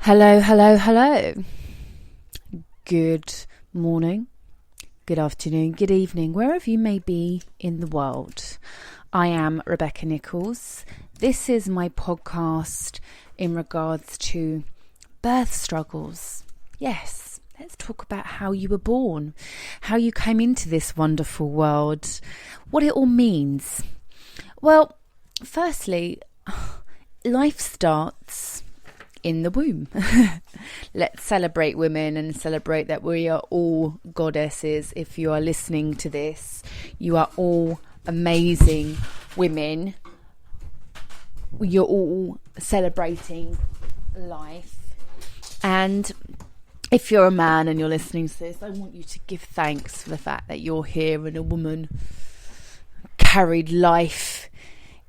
Hello, hello, hello. Good morning, good afternoon, good evening, wherever you may be in the world. I am Rebecca Nichols. This is my podcast in regards to birth struggles. Yes, let's talk about how you were born, how you came into this wonderful world, what it all means. Well, firstly, life starts in the womb. Let's celebrate women and celebrate that we are all goddesses. If you are listening to this, you are all amazing women. You're all celebrating life. And if you're a man and you're listening to this, I want you to give thanks for the fact that you're here and a woman carried life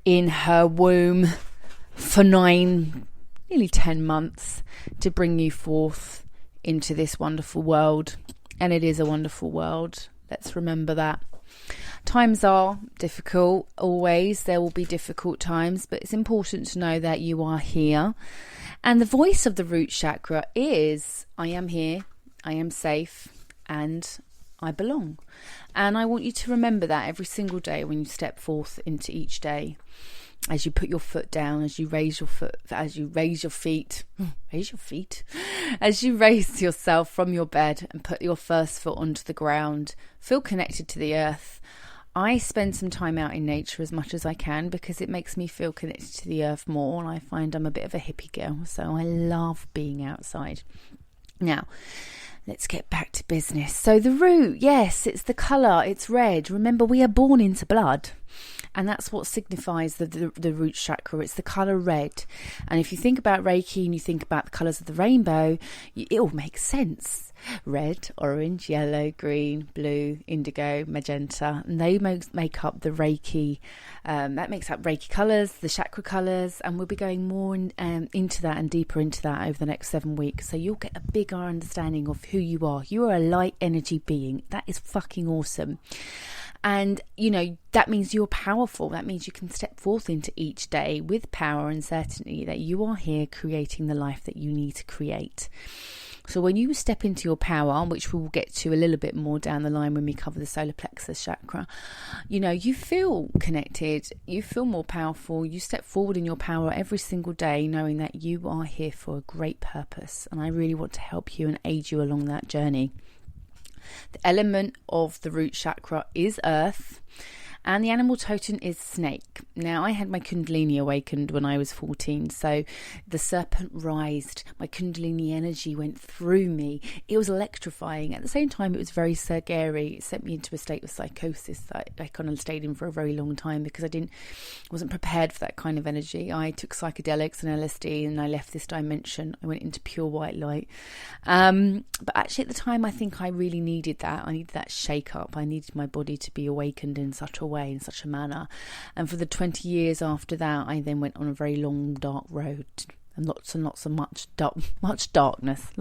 in her womb for nearly 10 months to bring you forth into this wonderful world. And it is a wonderful world. Let's remember that. Times are difficult, always. There will be difficult times, but it's important to know that you are here. And the voice of the root chakra is, I am here, I am safe, and I belong. And I want you to remember that every single day when you step forth into each day. As you put your foot down, as you raise your foot, as you raise your feet, as you raise yourself from your bed and put your first foot onto the ground, feel connected to the earth. I spend some time out in nature as much as I can because it makes me feel connected to the earth more, and I find I'm a bit of a hippie girl, so I love being outside. Now, let's get back to business. So the root, yes, it's the colour, it's red. Remember, we are born into blood. And that's what signifies the root chakra. It's the colour red. And if you think about Reiki and you think about the colours of the rainbow, it all makes sense. Red, orange, yellow, green, blue, indigo, magenta. And they make up the Reiki. That makes up Reiki colours, the chakra colours. And we'll be going more into that and deeper into that over the next 7 weeks. So you'll get a bigger understanding of who you are. You are a light energy being. That is fucking awesome. And, you know, that means you're powerful. That means you can step forth into each day with power and certainty that you are here creating the life that you need to create. So when you step into your power, which we'll get to a little bit more down the line when we cover the solar plexus chakra, you know, you feel connected, you feel more powerful, you step forward in your power every single day knowing that you are here for a great purpose. And I really want to help you and aid you along that journey. The element of the root chakra is earth, and the animal totem is snake. Now, I had my Kundalini awakened when I was 14, so the serpent rised. My Kundalini energy went through me. It was electrifying. At the same time, it was very scary. It sent me into a state of psychosis that I kind of stayed in for a very long time because I wasn't prepared for that kind of energy. I took psychedelics and LSD and I left this dimension. I went into pure white light. But actually at the time, I think I really needed that. I needed that shake up. I needed my body to be awakened in such a way, in such a manner. And for the 20 years after that, I then went on a very long dark road and lots of much darkness,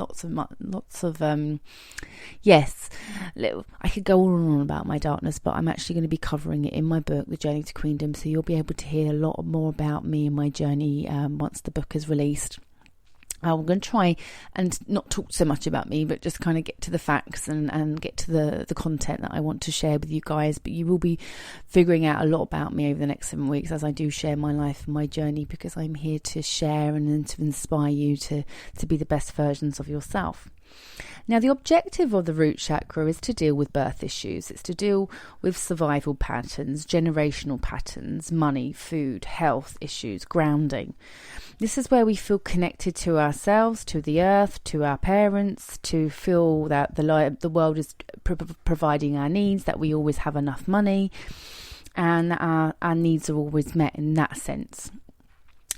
yes, I could go on and on about my darkness, but I'm actually going to be covering it in my book, The Journey to Queendom, so you'll be able to hear a lot more about me and my journey once the book is released. I'm going to try and not talk so much about me, but just kind of get to the facts and get to the content that I want to share with you guys. But you will be figuring out a lot about me over the next 7 weeks as I do share my life and my journey, because I'm here to share and to inspire you to be the best versions of yourself. Now, the objective of the root chakra is to deal with birth issues. It's to deal with survival patterns, generational patterns, money, food, health issues, grounding. This is where we feel connected to ourselves, to the earth, to our parents, to feel that the world is providing our needs, that we always have enough money, and our needs are always met in that sense.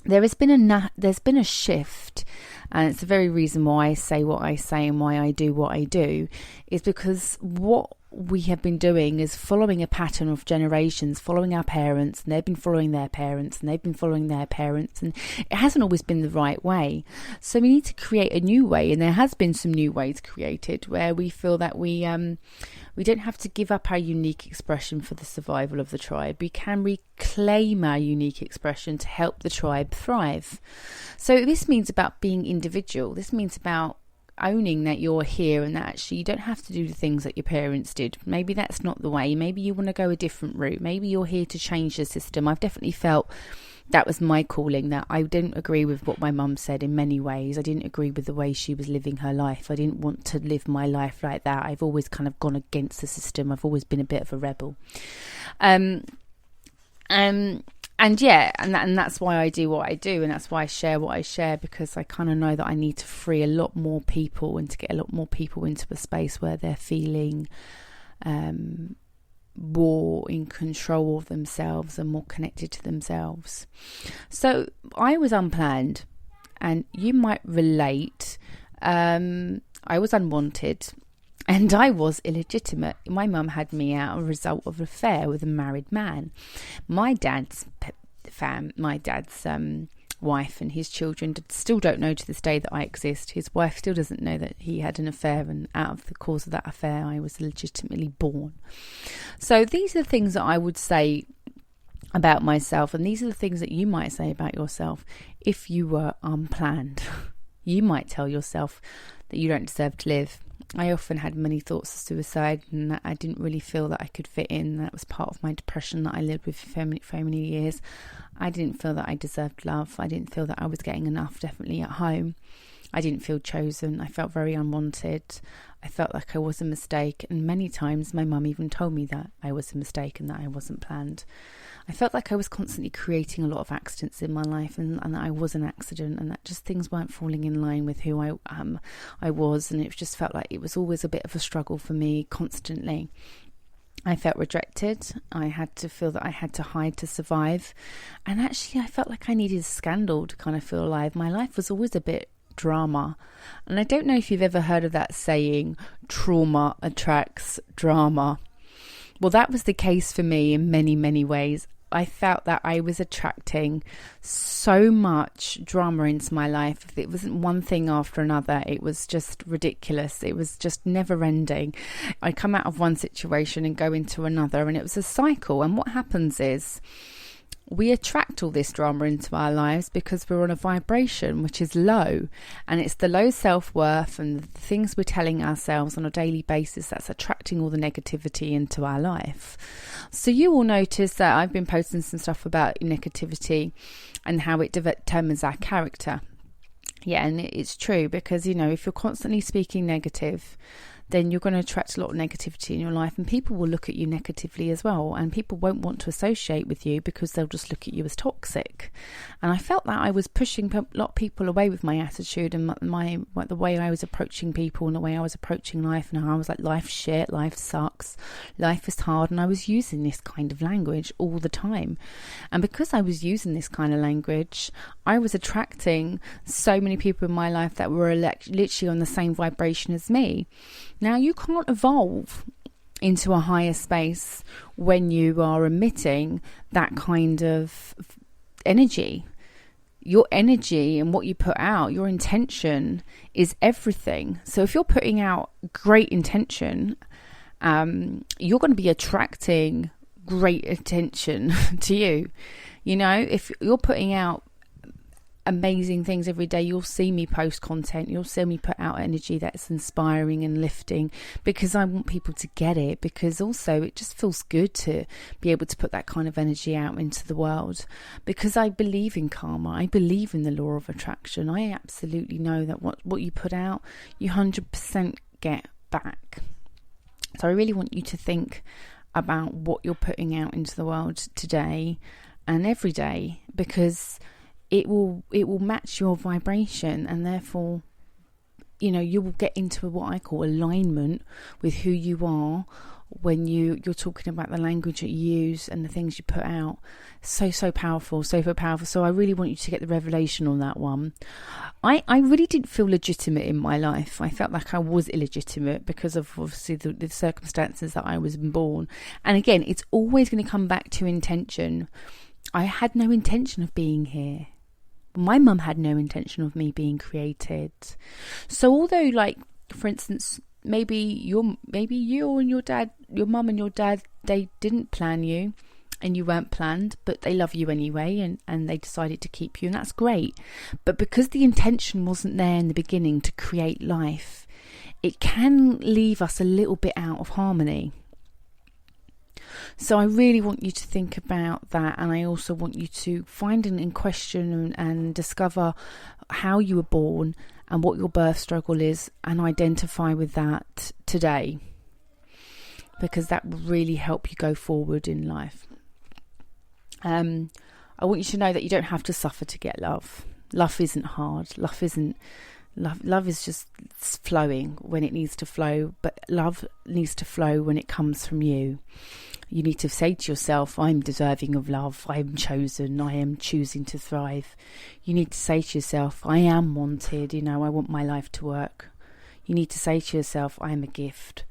There's been a shift, and it's the very reason why I say what I say and why I do what I do, is because what we have been doing is following a pattern of generations, following our parents, and they've been following their parents, and they've been following their parents, and it hasn't always been the right way. So we need to create a new way, and there has been some new ways created where we feel that we don't have to give up our unique expression for the survival of the tribe. We can reclaim our unique expression to help the tribe thrive. So this means about being individual. This means about owning that you're here and that actually you don't have to do the things that your parents did. Maybe that's not the way. Maybe you want to go a different route. Maybe you're here to change the system. I've definitely felt that was my calling, that I didn't agree with what my mum said in many ways. I didn't agree with the way she was living her life. I didn't want to live my life like that. I've always kind of gone against the system. I've always been a bit of a rebel. And that's why I do what I do, and that's why I share what I share, because I kind of know that I need to free a lot more people and to get a lot more people into a space where they're feeling more in control of themselves and more connected to themselves. So I was unplanned, and you might relate. I was unwanted. And I was illegitimate. My mum had me out as a result of an affair with a married man. My dad's wife and his children still don't know to this day that I exist. His wife still doesn't know that he had an affair, and out of the cause of that affair, I was legitimately born. So these are the things that I would say about myself, and these are the things that you might say about yourself if you were unplanned. You might tell yourself that you don't deserve to live. I often had many thoughts of suicide, and that I didn't really feel that I could fit in. That was part of my depression that I lived with for many years. I didn't feel that I deserved love. I didn't feel that I was getting enough, definitely at home. I didn't feel chosen. I felt very unwanted. I felt like I was a mistake, and many times my mum even told me that I was a mistake and that I wasn't planned. I felt like I was constantly creating a lot of accidents in my life, and that I was an accident, and that just things weren't falling in line with who I was, and it just felt like it was always a bit of a struggle for me constantly. I felt rejected. I had to feel that I had to hide to survive, and actually I felt like I needed a scandal to kind of feel alive. My life was always a bit drama, and I don't know if you've ever heard of that saying, trauma attracts drama. Well, that was the case for me in many ways. I felt that I was attracting so much drama into my life. It wasn't one thing after another. It was just ridiculous. It was just never ending. I'd come out of one situation and go into another, and it was a cycle. And what happens is we attract all this drama into our lives because we're on a vibration which is low, and it's the low self-worth and the things we're telling ourselves on a daily basis that's attracting all the negativity into our life. So you will notice that I've been posting some stuff about negativity and how it determines our character. Yeah, and it's true, because, you know, if you're constantly speaking negative, then you're going to attract a lot of negativity in your life, and people will look at you negatively as well, and people won't want to associate with you because they'll just look at you as toxic. And I felt that I was pushing a lot of people away with my attitude and the way I was approaching people and the way I was approaching life, and how I was like, life's shit, life sucks, life is hard, and I was using this kind of language all the time. And because I was using this kind of language, I was attracting so many people in my life that were literally on the same vibration as me. Now, you can't evolve into a higher space when you are emitting that kind of energy. Your energy and what you put out, your intention is everything. So if you're putting out great intention, you're going to be attracting great attention to you. You know, if you're putting out amazing things every day, you'll see me post content, you'll see me put out energy that's inspiring and lifting, because I want people to get it, because also it just feels good to be able to put that kind of energy out into the world, because I believe in karma. I believe in the law of attraction. I absolutely know that what you put out, you 100% get back. So I really want you to think about what you're putting out into the world today and every day, because it will match your vibration, and therefore you will get into what I call alignment with who you are when you're talking about the language that you use and the things you put out. So powerful, so powerful. So I really want you to get the revelation on that one. I really didn't feel legitimate in my life. I felt like I was illegitimate because of obviously the circumstances that I was born. And again, it's always going to come back to intention. I had no intention of being here. My mum had no intention of me being created. So although, like, for instance, maybe you and your dad, your mum and your dad, they didn't plan you and you weren't planned, but they love you anyway, and they decided to keep you, and that's great. But because the intention wasn't there in the beginning to create life, it can leave us a little bit out of harmony. So I really want you to think about that, and I also want you to find and question and discover how you were born and what your birth struggle is, and identify with that today, because that will really help you go forward in life. I want you to know that you don't have to suffer to get love. Love isn't hard. Love is just flowing when it needs to flow, but love needs to flow when it comes from you. You need to say to yourself, I'm deserving of love, I am chosen, I am choosing to thrive. You need to say to yourself, I am wanted, I want my life to work. You need to say to yourself, I am a gift.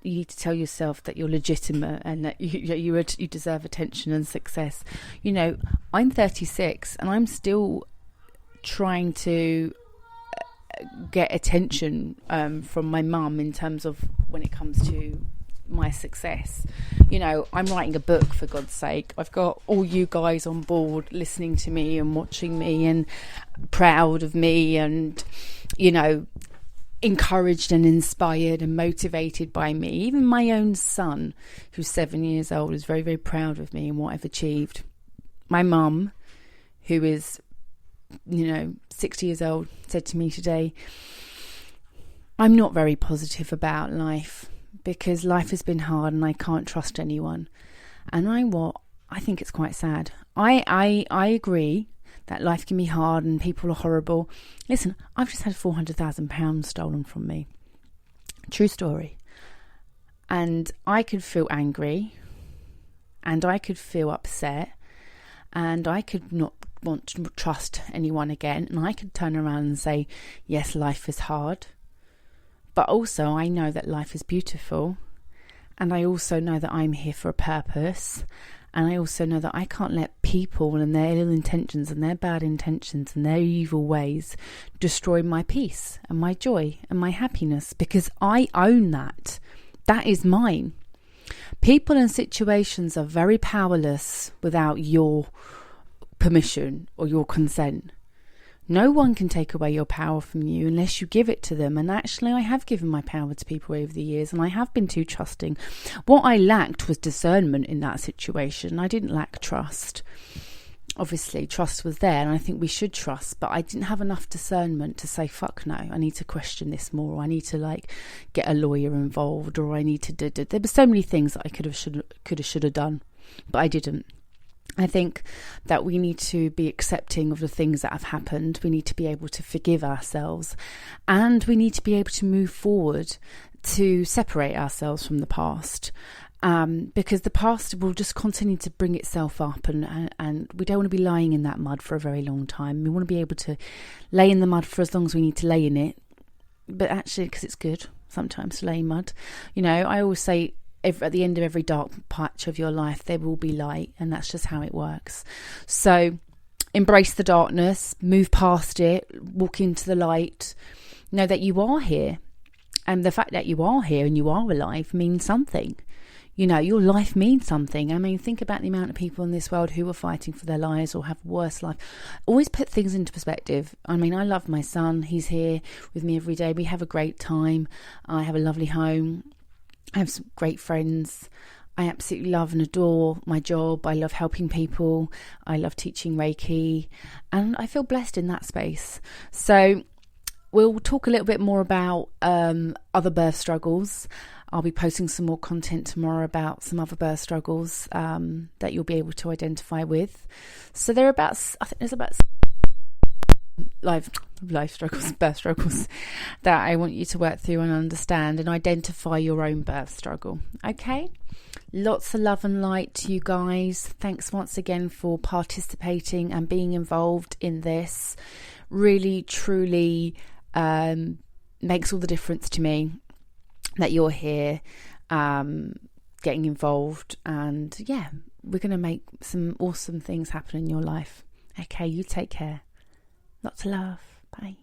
You need to tell yourself that you're legitimate and that you deserve attention and success. I'm 36 and I'm still trying to get attention from my mum in terms of when it comes to my success. I'm writing a book, for God's sake. I've got all you guys on board listening to me and watching me and proud of me and encouraged and inspired and motivated by me. Even my own son, who's 7 years old, is very, very proud of me and what I've achieved. My mum, who is 60 years old, said to me today, I'm not very positive about life because life has been hard and I can't trust anyone. And I think it's quite sad. I agree that life can be hard and people are horrible. Listen, I've just had £400,000 stolen from me. True story. And I could feel angry and I could feel upset and I could not want to trust anyone again, and I could turn around and say, yes, life is hard, but also I know that life is beautiful, and I also know that I'm here for a purpose, and I also know that I can't let people and their ill intentions and their bad intentions and their evil ways destroy my peace and my joy and my happiness, because I own that. That is mine. People and situations are very powerless without your permission or your consent. No one can take away your power from you unless you give it to them. And actually, I have given my power to people over the years, and I have been too trusting. What I lacked was discernment in that situation. I didn't lack trust. Obviously, trust was there, and I think we should trust, but I didn't have enough discernment to say, fuck no, I need to question this more, or I need to get a lawyer involved, or I need to do. There were so many things that I should have done, but I didn't. I think that we need to be accepting of the things that have happened. We need to be able to forgive ourselves, and we need to be able to move forward to separate ourselves from the past, because the past will just continue to bring itself up, and we don't want to be lying in that mud for a very long time. We want to be able to lay in the mud for as long as we need to lay in it, but actually, because it's good sometimes to lay in mud. I always say, at the end of every dark patch of your life, there will be light, and that's just how it works. So embrace the darkness, move past it, walk into the light, know that you are here. And the fact that you are here and you are alive means something. Your life means something. I mean, think about the amount of people in this world who are fighting for their lives or have worse life. Always put things into perspective. I mean, I love my son. He's here with me every day. We have a great time. I have a lovely home. I have some great friends. I absolutely love and adore my job. I love helping people. I love teaching Reiki, and I feel blessed in that space. So we'll talk a little bit more about other birth struggles. I'll be posting some more content tomorrow about some other birth struggles that you'll be able to identify with. So I think there's about life struggles, birth struggles that I want you to work through and understand and identify your own birth struggle. Okay? Lots of love and light to you guys. Thanks once again for participating and being involved in this. Really, truly makes all the difference to me that you're here getting involved, and yeah, we're going to make some awesome things happen in your life. Okay, you take care. Lots of love. Bye.